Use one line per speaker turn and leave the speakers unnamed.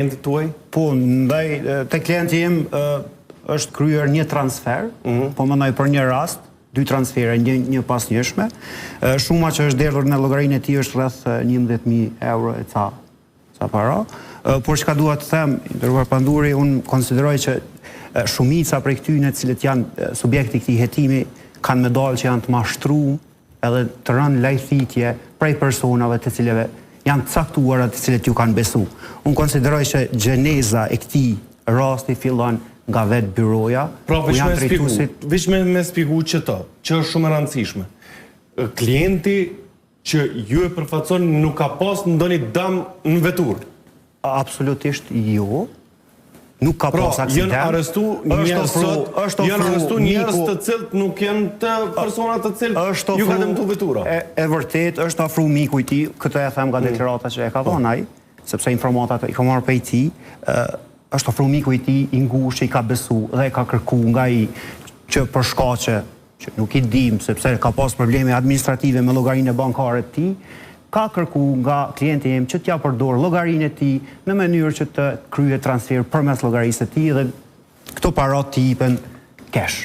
klientit tuaj?
Po, ndaj te klienti im është kryer një transfer, po mendoj për një rast, 2 transfere, një pas njëshme. Shuma që është derdhur në llogarinë e tij është rreth 11.000 euro e ca para. Por çka dua të them, ndërkohë Panduri, unë konsideroj që shumica prej këtyre cilët janë subjekti i këtij hetimi kanë me dalë që janë të mashtruar edhe të rënë lajthitje prej personave të cilëve janë caktuara të cilët ju kanë besu. Unë konsideroj që gjeneza e këtij rasti fillon nga vetë byroja.
Pra, veç me spiku që është shumë e rëndësishme. Klienti që ju e përfaqëson nuk ka pas ndonjë dëm në vetur.
Absolutisht jo. Nuk ka pas aksident.
Janë arrestu njerëz të cilët nuk janë të persona të cilët ju ka dëmtuar vetura.
E vërtet është ofruar miku i tij, këtë e them nga deklarata që e ka dhënë ai, sepse informatat i ka marrë prej tij, është ofruar miku i tij i ngushtë, i ka besu dhe ka kërkuar nga ai që për shkaqe që nuk i dim sepse ka pas probleme administrative me llogarinë bankare të tij, ka kërkuar nga klienti im që t'ja përdor llogarinë e tij në mënyrë që të kryejë transfer përmes llogarisë së tij dhe këto para t'i jipen cash.